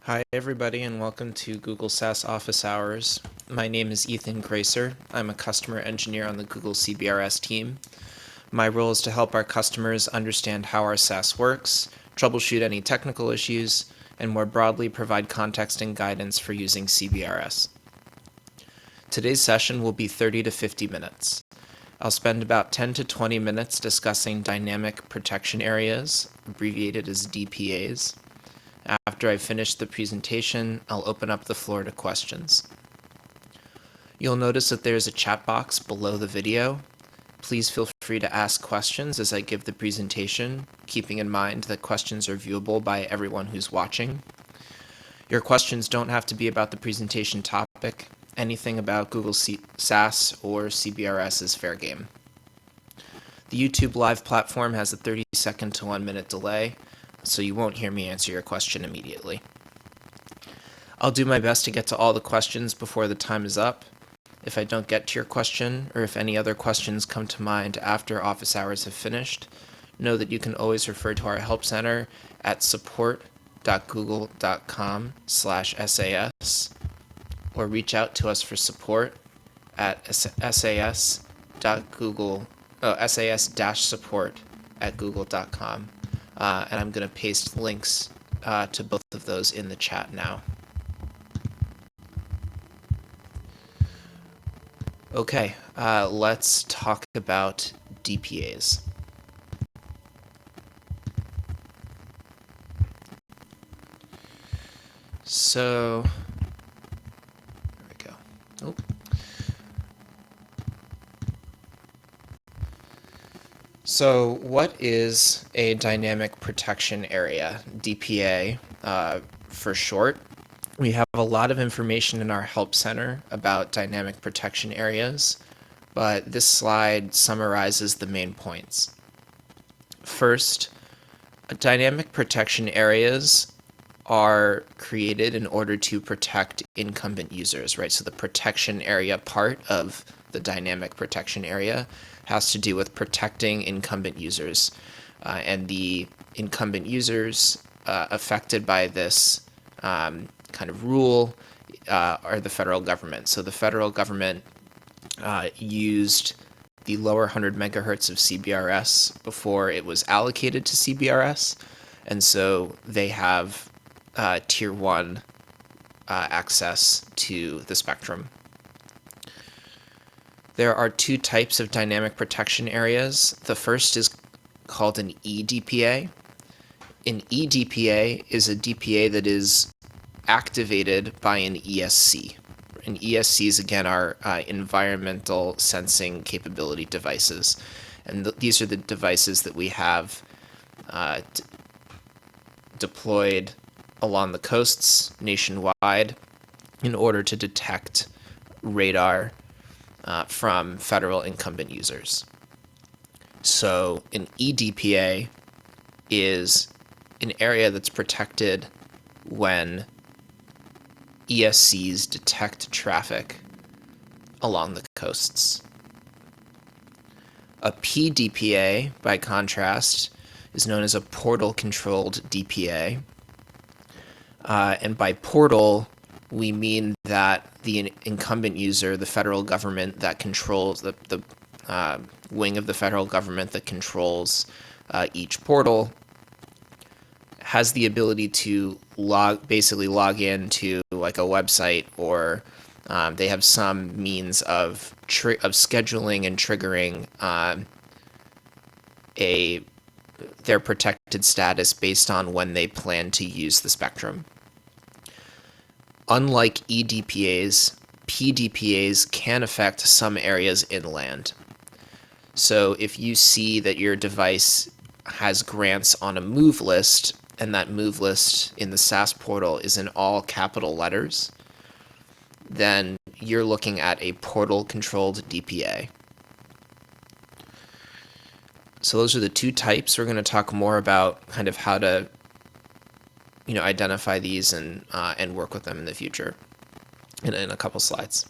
Hi everybody and welcome to Google SAS Office Hours. My name is Ethan Gracer. I'm a customer engineer on the Google CBRS team. My role is to help our customers understand how our SAS works, troubleshoot any technical issues, and more broadly provide context and guidance for using CBRS. Today's session will be 30 to 50 minutes. I'll spend about 10 to 20 minutes discussing dynamic protection areas, abbreviated as DPAs. After I finish the presentation, I'll open up the floor to questions. You'll notice that there's a chat box below the video. Please feel free to ask questions as I give the presentation, keeping in mind that questions are viewable by everyone who's watching. Your questions don't have to be about the presentation topic. Anything about Google SAS or CBRS is fair game. The YouTube Live platform has a 30-second to 1-minute delay, so you won't hear me answer your question immediately. I'll do my best to get to all the questions before the time is up. If I don't get to your question, or if any other questions come to mind after office hours have finished, know that you can always refer to our help center at support.google.com/SAS, or reach out to us for support at sas-support@google.com. And I'm going to paste links to both of those in the chat now. Okay, let's talk about DPAs. So, there we go. Oh. So what is a dynamic protection area, DPA for short? We have a lot of information in our help center about dynamic protection areas, but this slide summarizes the main points. First, dynamic protection areas are created in order to protect incumbent users, right? So the protection area part of the dynamic protection area has to do with protecting incumbent users, and the incumbent users affected by this kind of rule are the federal government. So the federal government used the lower 100 megahertz of CBRS before it was allocated to CBRS, and so they have tier 1 access to the spectrum. There are two types of dynamic protection areas. The first is called an eDPA. An eDPA is a DPA that is activated by an ESC. And ESCs, again, are environmental sensing capability devices. And these are the devices that we have deployed along the coasts nationwide in order to detect radar from federal incumbent users. So an eDPA is an area that's protected when ESCs detect traffic along the coasts. A pDPA, by contrast, is known as a portal-controlled DPA. And by portal, we mean that the incumbent user, the federal government that controls the wing of the federal government that controls each portal, has the ability to basically log into like a website, or they have some means of scheduling and triggering their protected status based on when they plan to use the spectrum. Unlike eDPAs, pDPAs can affect some areas inland. So if you see that your device has grants on a move list, and that move list in the SAS portal is in all capital letters, then you're looking at a portal-controlled DPA. So those are the two types. We're going to talk more about kind of how to identify these and work with them in the future in a couple slides.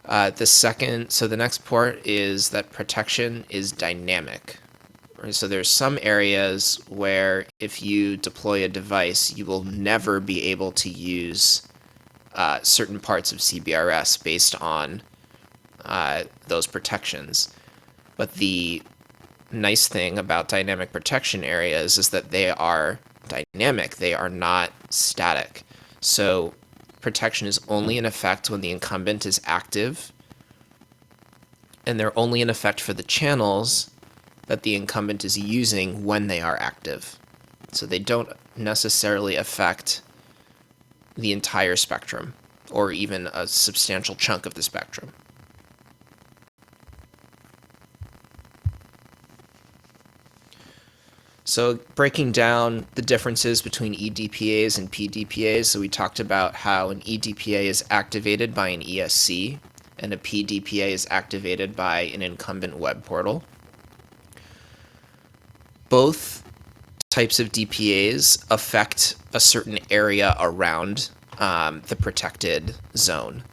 The next part is that protection is dynamic. So there's some areas where if you deploy a device, you will never be able to use certain parts of CBRS based on those protections. But the nice thing about dynamic protection areas is that they are dynamic. They are not static. So protection is only in effect when the incumbent is active, and they're only in effect for the channels that the incumbent is using when they are active. So they don't necessarily affect the entire spectrum or even a substantial chunk of the spectrum. So breaking down the differences between eDPAs and PDPAs, so we talked about how an eDPA is activated by an ESC and a PDPA is activated by an incumbent web portal. Both types of DPAs affect a certain area around the protected zone,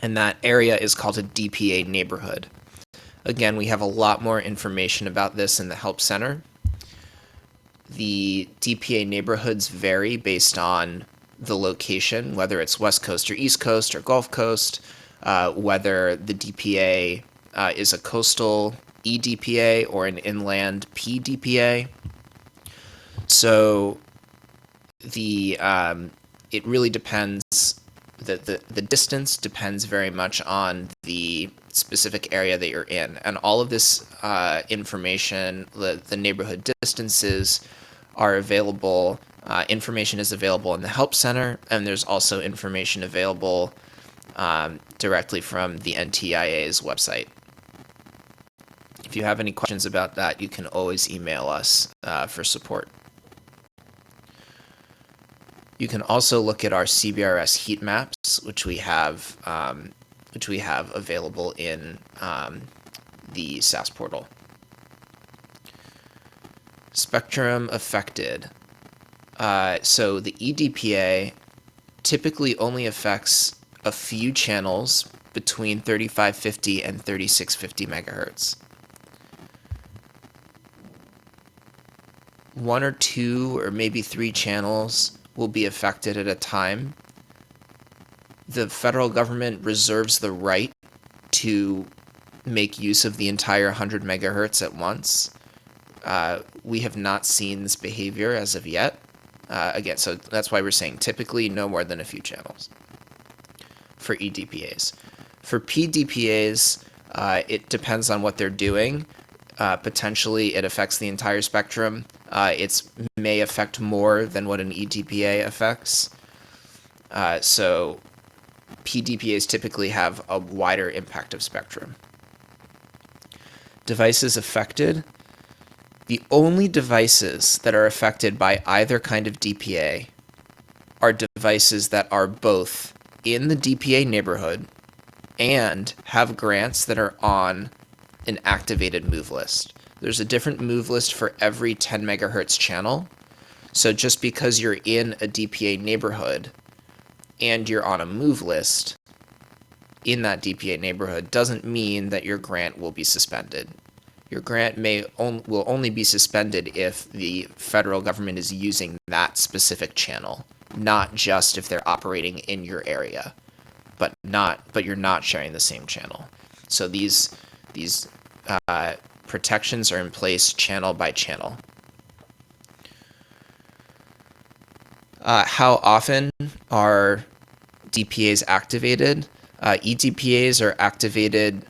and that area is called a DPA neighborhood. Again, we have a lot more information about this in the Help Center. The DPA neighborhoods vary based on the location, whether it's West Coast or East Coast or Gulf Coast, whether the DPA is a coastal eDPA or an inland PDPA. So it really depends. The distance depends very much on the specific area that you're in, and all of this information, the neighborhood distances, are available. Information is available in the Help Center, and there's also information available directly from the NTIA's website. If you have any questions about that, you can always email us for support. You can also look at our CBRS heat maps, which we have available in the SAS portal. Spectrum affected. So the eDPA typically only affects a few channels between 3550 and 3650 megahertz. 1 or 2 or maybe 3 channels will be affected at a time. The federal government reserves the right to make use of the entire 100 megahertz at once. We have not seen this behavior as of yet. Again, so that's why we're saying typically no more than a few channels for eDPAs. For PDPAs, it depends on what they're doing. Potentially it affects the entire spectrum. It may affect more than what an eDPA affects. So PDPAs typically have a wider impact of spectrum. Devices affected. The only devices that are affected by either kind of DPA are devices that are both in the DPA neighborhood and have grants that are on an activated move list. There's a different move list for every 10 megahertz channel. So just because you're in a DPA neighborhood and you're on a move list in that DPA neighborhood doesn't mean that your grant will be suspended. Your grant will only be suspended if the federal government is using that specific channel, not just if they're operating in your area, but you're not sharing the same channel. So these protections are in place channel by channel. How often are DPAs activated? eDPAs are activated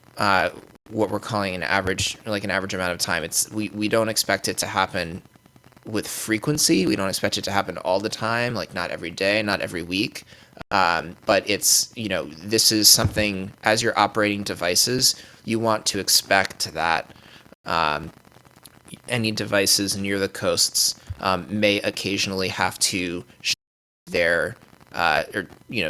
what we're calling an average amount of time. We don't expect it to happen with frequency. We don't expect it to happen all the time, like not every day, not every week. But this is something, as you're operating devices, you want to expect that any devices near the coasts may occasionally have to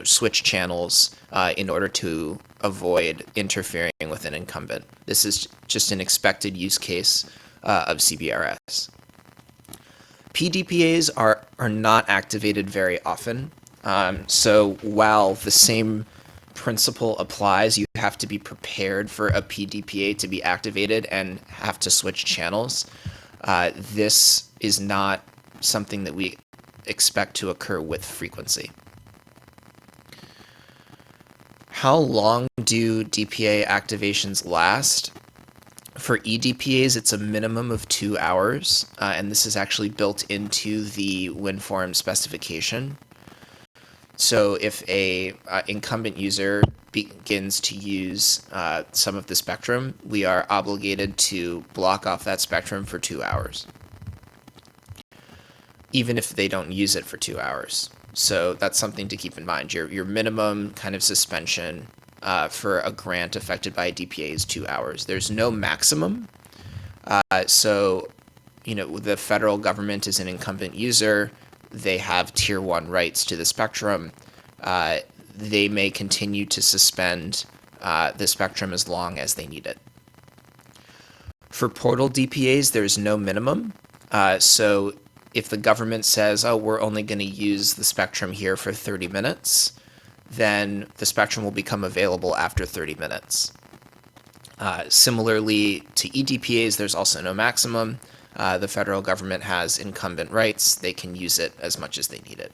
switch channels in order to avoid interfering with an incumbent. This is just an expected use case of CBRS. PDPAs are not activated very often. So while the same principle applies. You have to be prepared for a PDPA to be activated and have to switch channels. This is not something that we expect to occur with frequency. How long do DPA activations last? For eDPAs, it's a minimum of 2 hours, and this is actually built into the WinForm specification. So if a incumbent user begins to use some of the spectrum, we are obligated to block off that spectrum for 2 hours, even if they don't use it for 2 hours. So that's something to keep in mind. Your minimum kind of suspension for a grant affected by a DPA is 2 hours. There's no maximum. So, the federal government is an incumbent user. They have tier 1 rights to the spectrum. They may continue to suspend the spectrum as long as they need it. For portal DPAs, there's no minimum. So if the government says, oh, we're only going to use the spectrum here for 30 minutes, then the spectrum will become available after 30 minutes. Similarly to eDPAs, there's also no maximum. The federal government has incumbent rights. They can use it as much as they need it.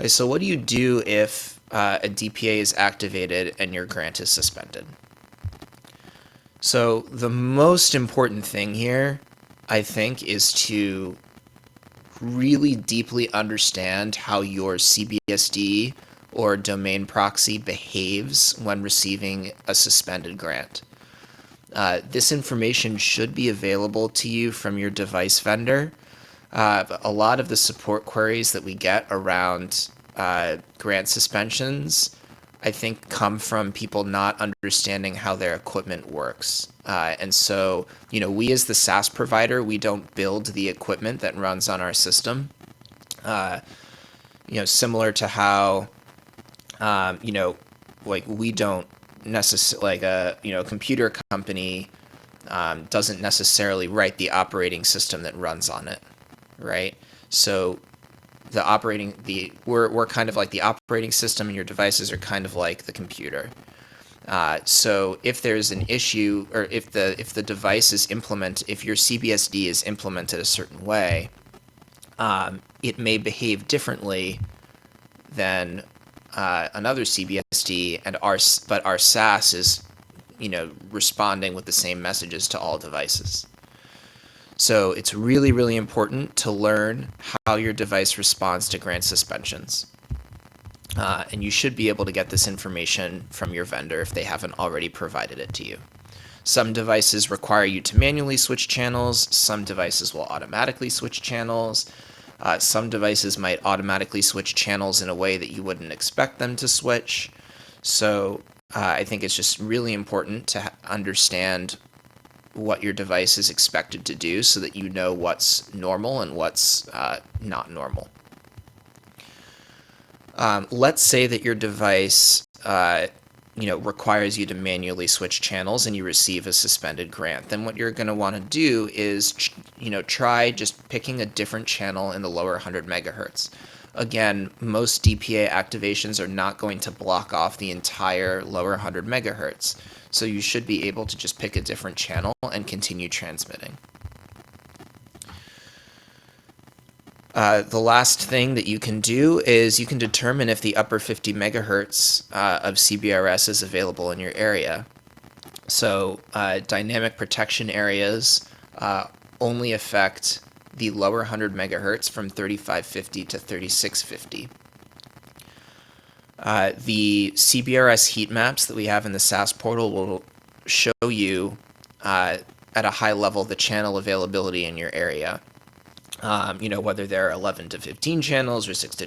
Okay, so what do you do if a DPA is activated and your grant is suspended? So the most important thing here, I think, is to really deeply understand how your CBSD or domain proxy behaves when receiving a suspended grant. This information should be available to you from your device vendor. A lot of the support queries that we get around grant suspensions, I think, come from people not understanding how their equipment works. And so, we as the SAS provider, we don't build the equipment that runs on our system. Similar to how, we don't necessarily, a computer company doesn't necessarily write the operating system that runs on it, right? So we're kind of like the operating system, and your devices are kind of like the computer. So if there's an issue, or if the device is if your CBSD is implemented a certain way, it may behave differently than another CBSD, but our SAS is, responding with the same messages to all devices. So it's really, really important to learn how your device responds to grant suspensions. And you should be able to get this information from your vendor if they haven't already provided it to you. Some devices require you to manually switch channels. Some devices will automatically switch channels. Some devices might automatically switch channels in a way that you wouldn't expect them to switch. So I think it's just really important to understand what your device is expected to do so that you know what's normal and what's not normal. Let's say that your device requires you to manually switch channels and you receive a suspended grant. Then what you're going to want to do is try just picking a different channel in the lower 100 megahertz. Again, most DPA activations are not going to block off the entire lower 100 megahertz. So you should be able to just pick a different channel and continue transmitting. The last thing that you can do is you can determine if the upper 50 megahertz of CBRS is available in your area. So dynamic protection areas only affect the lower 100 megahertz from 3550 to 3650. The CBRS heat maps that we have in the SAS portal will show you at a high level the channel availability in your area. Whether there are 11 to 15 channels or 6 to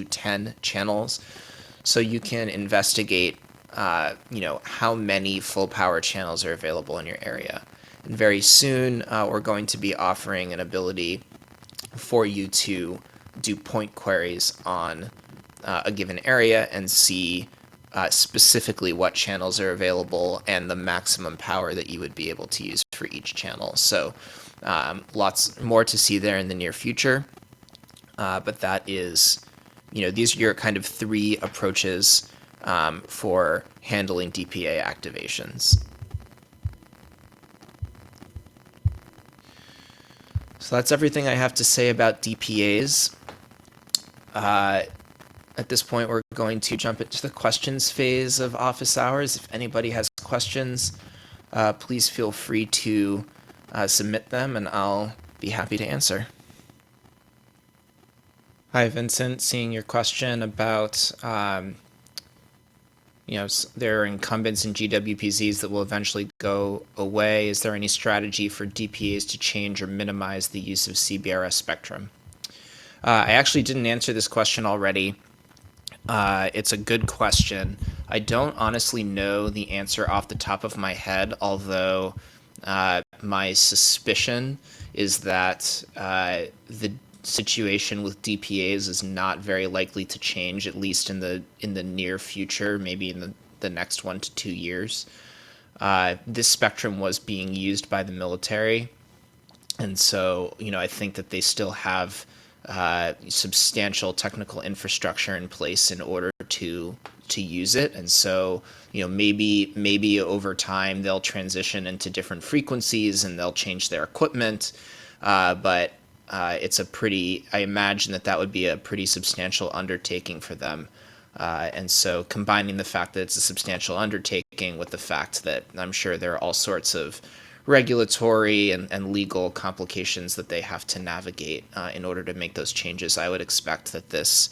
10 channels. So you can investigate, how many full power channels are available in your area. And very soon, we're going to be offering an ability for you to do point queries on a given area and see specifically what channels are available and the maximum power that you would be able to use for each channel. So lots more to see there in the near future. But that is, these are your kind of three approaches for handling DPA activations. So that's everything I have to say about DPAs. At this point, we're going to jump into the questions phase of office hours. If anybody has questions, please feel free to submit them, and I'll be happy to answer. Hi, Vincent. Seeing your question about, there are incumbents and GWPZs that will eventually go away. Is there any strategy for DPAs to change or minimize the use of CBRS spectrum? I actually didn't answer this question already. It's a good question. I don't honestly know the answer off the top of my head, although my suspicion is that the situation with DPAs is not very likely to change, at least in the near future, maybe in the next 1 to 2 years. This spectrum was being used by the military, and so I think that they still have substantial technical infrastructure in place in order to use it, and so maybe over time they'll transition into different frequencies and they'll change their equipment, but it's I imagine that would be a pretty substantial undertaking for them. And so combining the fact that it's a substantial undertaking with the fact that I'm sure there are all sorts of regulatory and legal complications that they have to navigate in order to make those changes, I would expect that this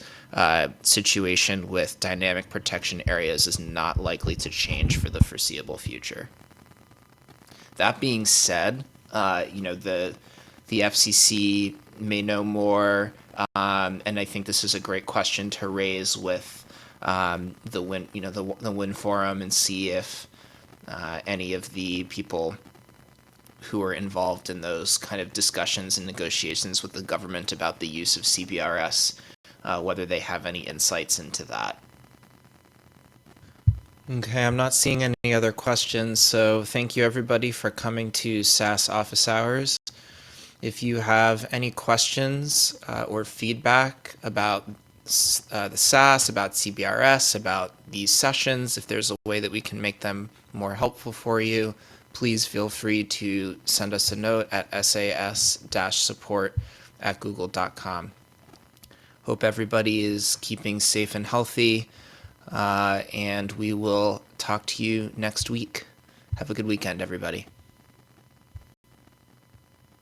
situation with dynamic protection areas is not likely to change for the foreseeable future. That being said, the FCC may know more, and I think this is a great question to raise with the WIN forum, and see if any of the people who are involved in those kind of discussions and negotiations with the government about the use of CBRS, whether they have any insights into that. Okay, I'm not seeing any other questions, so thank you everybody for coming to SAS Office Hours. If you have any questions or feedback about the SAS, about CBRS, about these sessions, if there's a way that we can make them more helpful for you, please feel free to send us a note at sas-support@google.com. Hope everybody is keeping safe and healthy, and we will talk to you next week. Have a good weekend, everybody.